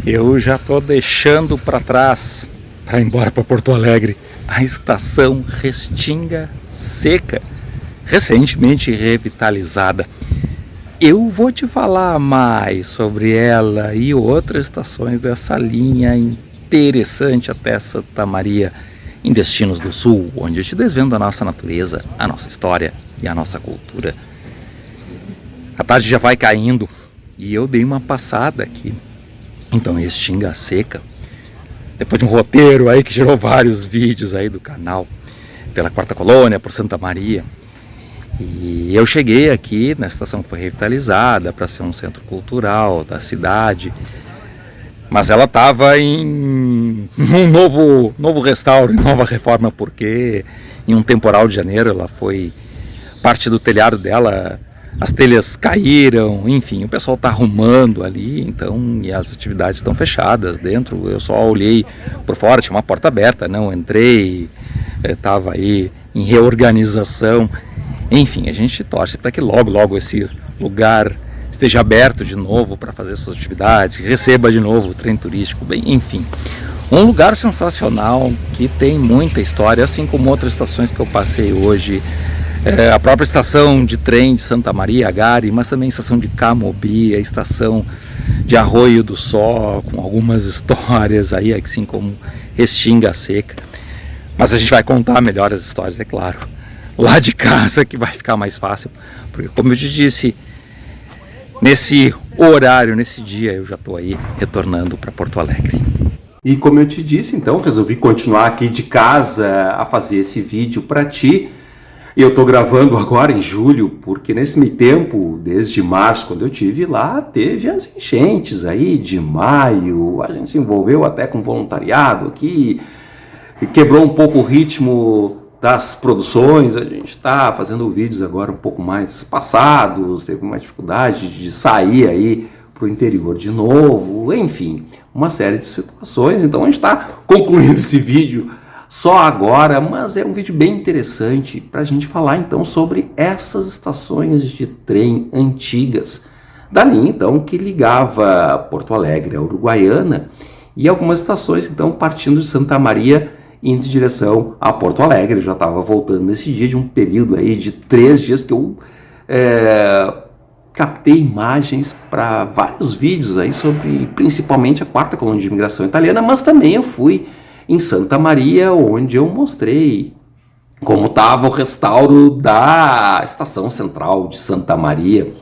Eu já tô deixando para trás, para ir embora para Porto Alegre, a estação Restinga Seca, recentemente revitalizada. Eu vou te falar mais sobre ela e outras estações dessa linha interessante até Santa Maria, em Destinos do Sul, onde eu te desvendo a nossa natureza, a nossa história e a nossa cultura. A tarde já vai caindo e eu dei uma passada aqui. Então, Restinga Seca, depois de um roteiro aí que gerou vários vídeos aí do canal, pela Quarta Colônia, por Santa Maria, e eu cheguei aqui na estação que foi revitalizada para ser um centro cultural da cidade, mas ela estava em um novo restauro, nova reforma, porque em um temporal de janeiro ela foi, parte do telhado dela, as telhas caíram, enfim, o pessoal está arrumando ali, então, e as atividades estão fechadas dentro. Eu só olhei por fora, tinha uma porta aberta, não entrei, estava aí em reorganização. Enfim, a gente torce para que logo esse lugar esteja aberto de novo para fazer suas atividades, que receba de novo o trem turístico, bem, enfim. Um lugar sensacional, que tem muita história, assim como outras estações que eu passei hoje. A própria estação de trem de Santa Maria, Agari, mas também a estação de Camobi, a estação de Arroio do Sol, com algumas histórias aí, assim como Restinga Seca. Mas a gente vai contar melhor as histórias, é claro, lá de casa, que vai ficar mais fácil, porque, como eu te disse, nesse horário, nesse dia, eu já estou aí retornando para Porto Alegre. E como eu te disse, então, resolvi continuar aqui de casa a fazer esse vídeo para ti. E eu estou gravando agora em julho, porque nesse meio tempo, desde março, quando eu estive lá, teve as enchentes aí de maio, a gente se envolveu até com voluntariado aqui, e quebrou um pouco o ritmo das produções. A gente está fazendo vídeos agora um pouco mais espaçados, teve uma dificuldade de sair aí para o interior de novo, enfim, uma série de situações. Então a gente está concluindo esse vídeo só agora, mas é um vídeo bem interessante para a gente falar então sobre essas estações de trem antigas da linha então que ligava Porto Alegre à Uruguaiana, e algumas estações então partindo de Santa Maria indo em direção a Porto Alegre. Eu já estava voltando nesse dia de um período aí de 3 dias que eu captei imagens para vários vídeos aí sobre principalmente a Quarta Colônia de Imigração Italiana, mas também eu fui em Santa Maria, onde eu mostrei como estava o restauro da Estação Central de Santa Maria,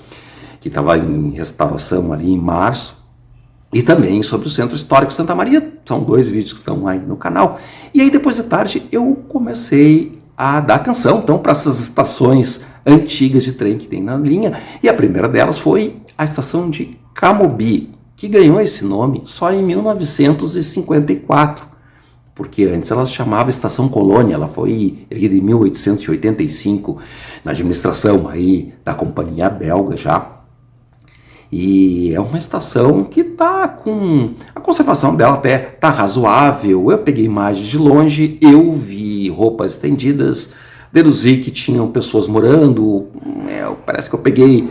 que estava em restauração ali em março, e também sobre o Centro Histórico de Santa Maria. São 2 vídeos que estão aí no canal. E aí depois de tarde eu comecei a dar atenção então para essas estações antigas de trem que tem na linha, e a primeira delas foi a estação de Camobi, que ganhou esse nome só em 1954. Porque antes ela se chamava Estação Colônia, ela foi erguida em 1885, na administração aí da companhia belga já. E é uma estação que está com... a conservação dela até está razoável. Eu peguei imagens de longe, eu vi roupas estendidas, deduzi que tinham pessoas morando. Parece que eu peguei...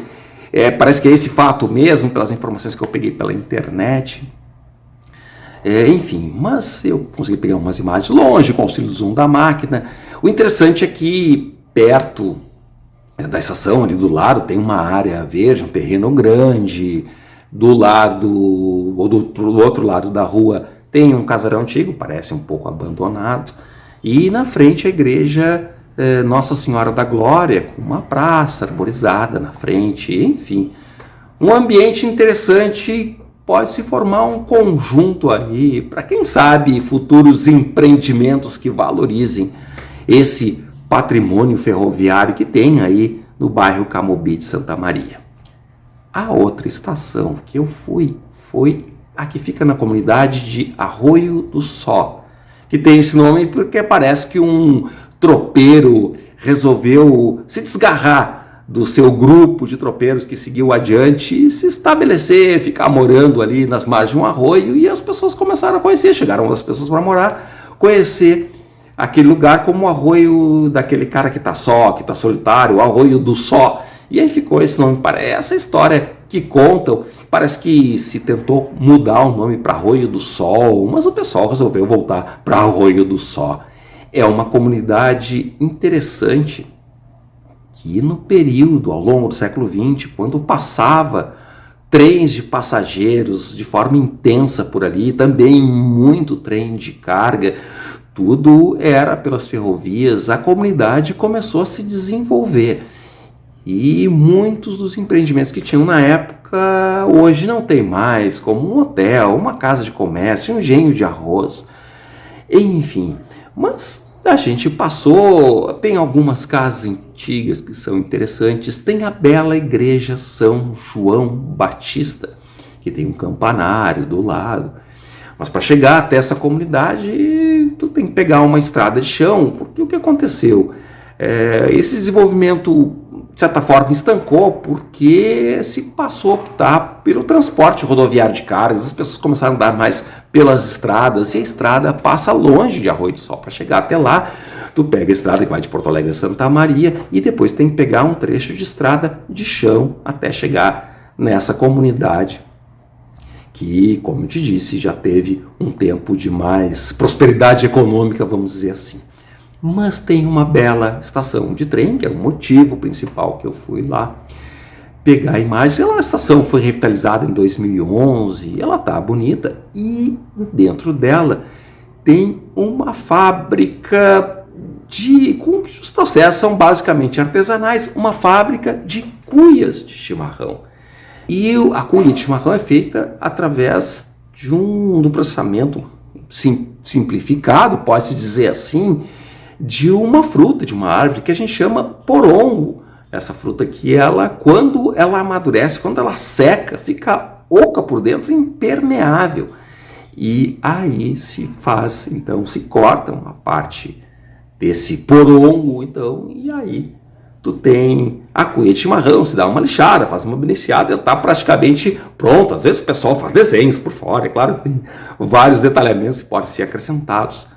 parece que é esse fato mesmo, pelas informações que eu peguei pela internet. Enfim, mas eu consegui pegar umas imagens longe com o auxílio do zoom da máquina. O interessante é que perto da estação, ali do lado, tem uma área verde, um terreno grande. Do lado, ou do outro lado da rua, tem um casarão antigo, parece um pouco abandonado. E na frente a igreja Nossa Senhora da Glória, com uma praça arborizada na frente, enfim. Um ambiente interessante. Pode se formar um conjunto aí para, quem sabe, futuros empreendimentos que valorizem esse patrimônio ferroviário que tem aí no bairro Camobi de Santa Maria. A outra estação que eu fui foi a que fica na comunidade de Arroio do Sol, que tem esse nome porque parece que um tropeiro resolveu se desgarrar do seu grupo de tropeiros que seguiu adiante e se estabelecer, ficar morando ali nas margens de um arroio, e as pessoas começaram a conhecer, chegaram as pessoas para morar, conhecer aquele lugar como o arroio daquele cara que está só, que está solitário, o Arroio do Sol. E aí ficou esse nome para essa história que contam. Parece que se tentou mudar o nome para Arroio do Sol, mas o pessoal resolveu voltar para Arroio do Sol. É uma comunidade interessante que no período, ao longo do século XX, quando passava trens de passageiros de forma intensa por ali, também muito trem de carga, tudo era pelas ferrovias, a comunidade começou a se desenvolver. E muitos dos empreendimentos que tinham na época, hoje não tem mais, como um hotel, uma casa de comércio, um engenho de arroz, enfim. Mas a gente passou, tem algumas casas antigas que são interessantes, tem a bela igreja São João Batista, que tem um campanário do lado. Mas para chegar até essa comunidade, tu tem que pegar uma estrada de chão, porque o que aconteceu? Esse desenvolvimento, de certa forma, estancou, porque se passou a optar pelo transporte rodoviário de cargas, as pessoas começaram a andar mais pelas estradas, e a estrada passa longe de Arroio do Sol. Para chegar até lá, tu pega a estrada que vai de Porto Alegre a Santa Maria, e depois tem que pegar um trecho de estrada de chão até chegar nessa comunidade, que, como eu te disse, já teve um tempo de mais prosperidade econômica, vamos dizer assim. Mas tem uma bela estação de trem, que é o motivo principal que eu fui lá pegar imagens. A estação foi revitalizada em 2011, ela tá bonita, e dentro dela tem uma fábrica com os processos são basicamente artesanais, uma fábrica de cuias de chimarrão. E a cuia de chimarrão é feita através do processamento simplificado, pode-se dizer assim, de uma fruta, de uma árvore que a gente chama porongo. Essa fruta que quando ela amadurece, quando ela seca, fica oca por dentro, impermeável. E aí se corta uma parte desse porongo, e aí tu tem a cuia de chimarrão, se dá uma lixada, faz uma beneficiada, ela está praticamente pronta. Às vezes o pessoal faz desenhos por fora, é claro, tem vários detalhamentos que podem ser acrescentados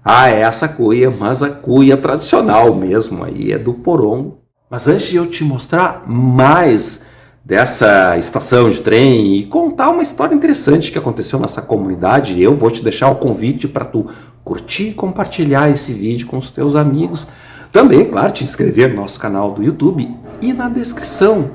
a essa cuia, mas a cuia tradicional mesmo, aí é do porongo. Mas antes de eu te mostrar mais dessa estação de trem e contar uma história interessante que aconteceu nessa comunidade, eu vou te deixar o convite para tu curtir e compartilhar esse vídeo com os teus amigos. Também, claro, te inscrever no nosso canal do YouTube, e na descrição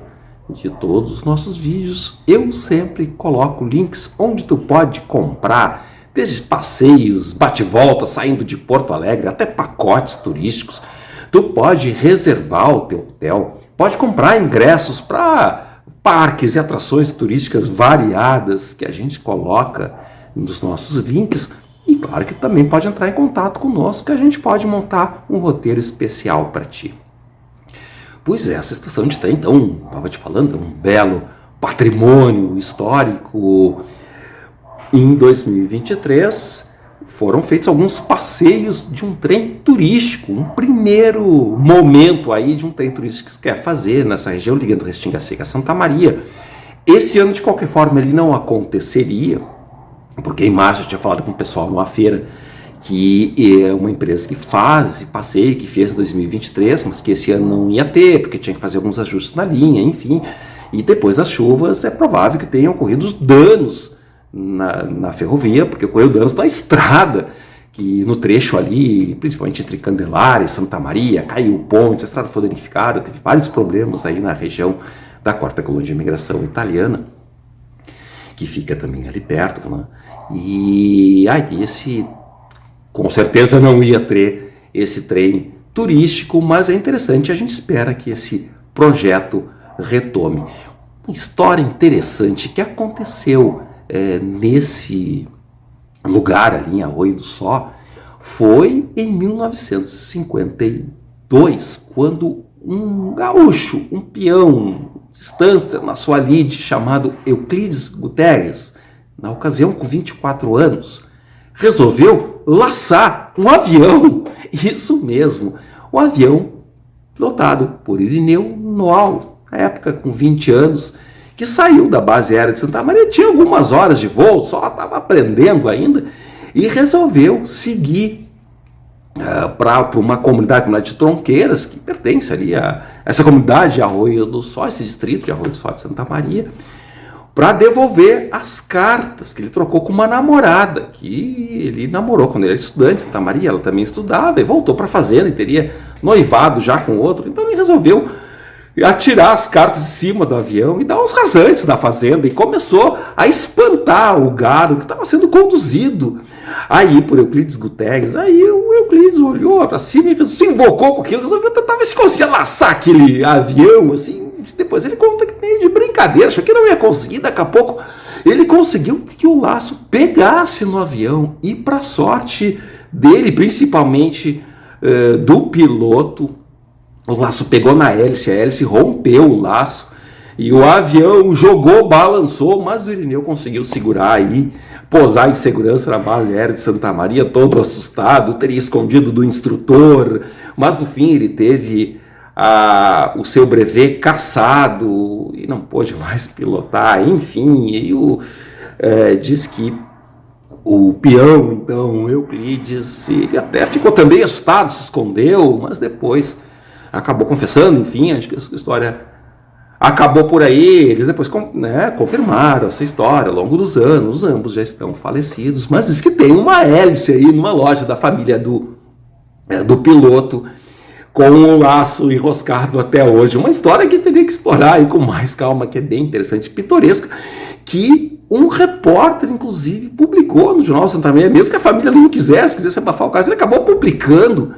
de todos os nossos vídeos eu sempre coloco links onde tu pode comprar, desde passeios, bate-volta, saindo de Porto Alegre, até pacotes turísticos. Tu pode reservar o teu hotel, pode comprar ingressos para parques e atrações turísticas variadas que a gente coloca nos nossos links. E claro que também pode entrar em contato conosco, que a gente pode montar um roteiro especial para ti. Pois é, essa estação de trem, então, estava te falando, é um belo patrimônio histórico. Em 2023, foram feitos alguns passeios de um trem turístico, um primeiro momento aí de um trem turístico que se quer fazer nessa região, ligando Restinga Seca a Santa Maria. Esse ano, de qualquer forma, ele não aconteceria, porque em março eu tinha falado com o pessoal numa feira que é uma empresa que faz esse passeio, que fez em 2023, mas que esse ano não ia ter, porque tinha que fazer alguns ajustes na linha, enfim. E depois das chuvas é provável que tenham ocorrido danos na ferrovia, porque ocorreu danos na estrada, que no trecho ali, principalmente entre Candelária e Santa Maria, caiu pontes, a estrada foi danificada, teve vários problemas aí na região da 4ª Colônia de Imigração Italiana, que fica também ali perto, né? E aí com certeza não ia ter esse trem turístico, mas é interessante, a gente espera que esse projeto retome. Uma história interessante que aconteceu nesse lugar ali em Arroio do Sol foi em 1952, quando um gaúcho, um peão de estância na sua lide, chamado Euclides Guterres, na ocasião com 24 anos, resolveu laçar um avião, isso mesmo, um avião pilotado por Irineu Noal, na época com 20 anos, que saiu da base aérea de Santa Maria, tinha algumas horas de voo, só estava aprendendo ainda, e resolveu seguir para uma comunidade de Tronqueiras, que pertence ali a essa comunidade de Arroio do Sol, esse distrito de Arroio do Sol de Santa Maria, para devolver as cartas que ele trocou com uma namorada, que ele namorou quando ele era estudante em Santa Maria, ela também estudava, e voltou para a fazenda e teria noivado já com outro, então ele resolveu atirar as cartas em cima do avião e dar uns rasantes na fazenda, e começou a espantar o gado que estava sendo conduzido aí por Euclides Guterres. Aí o Euclides olhou para cima e se invocou com aquilo, resolveu tentar ver se conseguia laçar aquele avião, assim. Depois ele conta que meio de brincadeira, achou que não ia conseguir, daqui a pouco ele conseguiu que o laço pegasse no avião, e para sorte dele, principalmente do piloto, o laço pegou na hélice, a hélice rompeu o laço e o avião jogou, balançou, mas o Irineu conseguiu segurar aí, pousar em segurança na base aérea de Santa Maria, todo assustado, teria escondido do instrutor, mas no fim ele teve o seu brevet cassado e não pôde mais pilotar, enfim, e diz que o peão, então, Euclides, ele até ficou também assustado, se escondeu, mas depois acabou confessando, enfim, acho que essa história acabou por aí. Eles depois confirmaram essa história ao longo dos anos, ambos já estão falecidos, mas diz que tem uma hélice aí numa loja da família do piloto, com um laço enroscado até hoje. Uma história que teria que explorar aí com mais calma, que é bem interessante, pitoresca, que um repórter, inclusive, publicou no Jornal Santa Maria, mesmo que a família não quisesse abafar o caso, ele acabou publicando.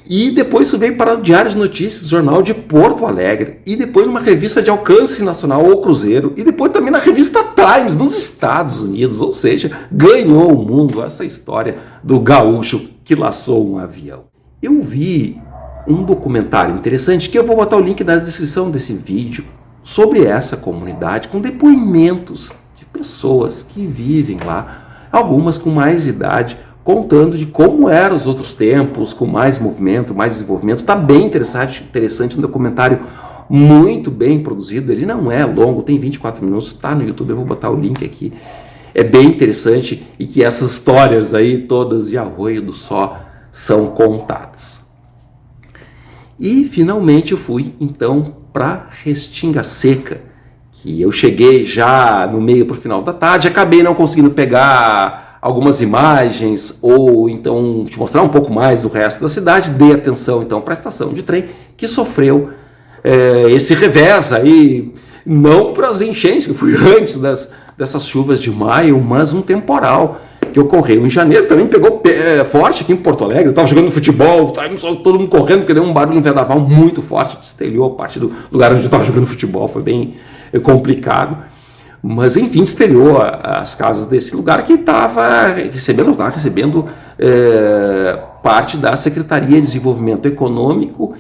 E depois isso veio para o Diário de Notícias, Jornal de Porto Alegre, e depois numa revista de alcance nacional, O Cruzeiro, e depois também na revista Times, nos Estados Unidos. Ou seja, ganhou o mundo essa história do gaúcho que laçou um avião. Eu vi um documentário interessante, que eu vou botar o link na descrição desse vídeo, sobre essa comunidade, com depoimentos de pessoas que vivem lá, algumas com mais idade, contando de como eram os outros tempos, com mais movimento, mais desenvolvimento. Está bem interessante, um documentário muito bem produzido, ele não é longo, tem 24 minutos, está no YouTube, eu vou botar o link aqui. É bem interessante, e que essas histórias aí, todas de Arroio do Sol, são contadas. E finalmente eu fui, então, para Restinga Seca, que eu cheguei já no meio para o final da tarde, acabei não conseguindo pegar algumas imagens, ou então te mostrar um pouco mais do resto da cidade. Dei atenção então para a estação de trem, que sofreu esse revés aí, não para as enchentes, que foi antes dessas chuvas de maio, mas um temporal que ocorreu em janeiro, também pegou forte aqui em Porto Alegre. Eu estava jogando futebol, todo mundo correndo, porque deu um barulho, um vendaval muito forte, destelhou a parte do lugar onde eu estava jogando futebol, foi bem complicado. Mas, enfim, destelhou as casas desse lugar, que estava recebendo parte da Secretaria de Desenvolvimento Econômico,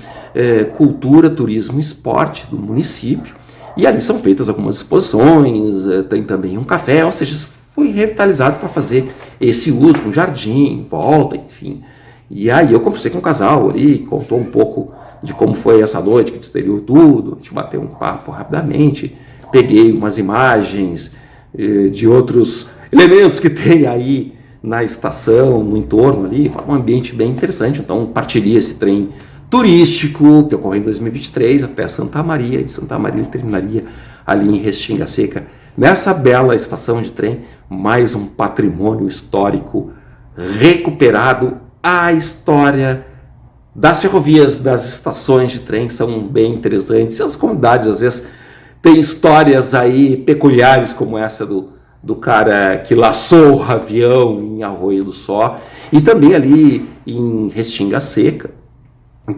Cultura, Turismo e Esporte do município. E ali são feitas algumas exposições, tem também um café, ou seja, foi revitalizado para fazer esse uso, com jardim, volta, enfim. E aí eu conversei com um casal ali, contou um pouco de como foi essa noite, que destelhou tudo, a gente bateu um papo rapidamente. Peguei umas imagens de outros elementos que tem aí na estação, no entorno ali, um ambiente bem interessante. Então partilhei esse trem turístico que ocorreu em 2023 até Santa Maria, e de Santa Maria ele terminaria ali em Restinga Seca, nessa bela estação de trem. Mais um patrimônio histórico recuperado. A história das ferrovias, das estações de trem são bem interessantes. As comunidades às vezes tem histórias aí peculiares, como essa do cara que laçou o avião em Arroio do Sol. E também ali em Restinga Seca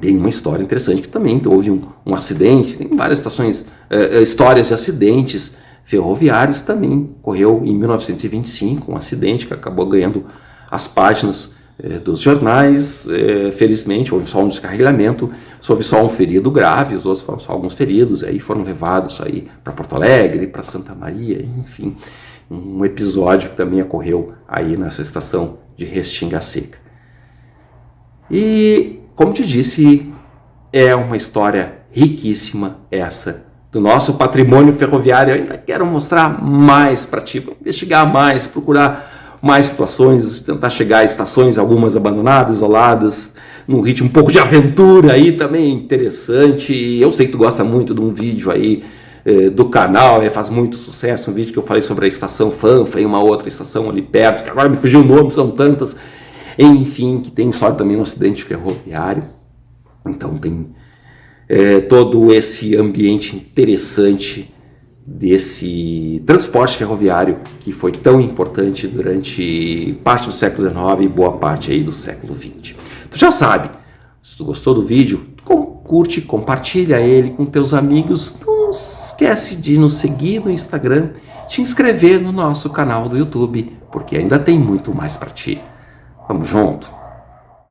tem uma história interessante, que também houve um acidente. Tem várias histórias de acidentes ferroviários. Também ocorreu em 1925 um acidente que acabou ganhando as páginas dos jornais. Felizmente houve só um descarrilamento, houve só um ferido grave, os outros foram só alguns feridos, aí foram levados aí para Porto Alegre, para Santa Maria, enfim, um episódio que também ocorreu aí nessa estação de Restinga Seca. E, como te disse, é uma história riquíssima essa do nosso patrimônio ferroviário. Eu ainda quero mostrar mais para ti, investigar mais, procurar mais situações, tentar chegar a estações, algumas abandonadas, isoladas, num ritmo um pouco de aventura aí também interessante. Eu sei que tu gosta muito de um vídeo aí do canal, faz muito sucesso, um vídeo que eu falei sobre a estação Fanfa e uma outra estação ali perto, que agora me fugiu o nome, são tantas, enfim, que tem história também um acidente ferroviário. Então tem todo esse ambiente interessante desse transporte ferroviário que foi tão importante durante parte do século XIX e boa parte aí do século XX. Tu já sabe, se tu gostou do vídeo, curte, compartilha ele com teus amigos, não esquece de nos seguir no Instagram, te inscrever no nosso canal do YouTube, porque ainda tem muito mais para ti. Vamos junto!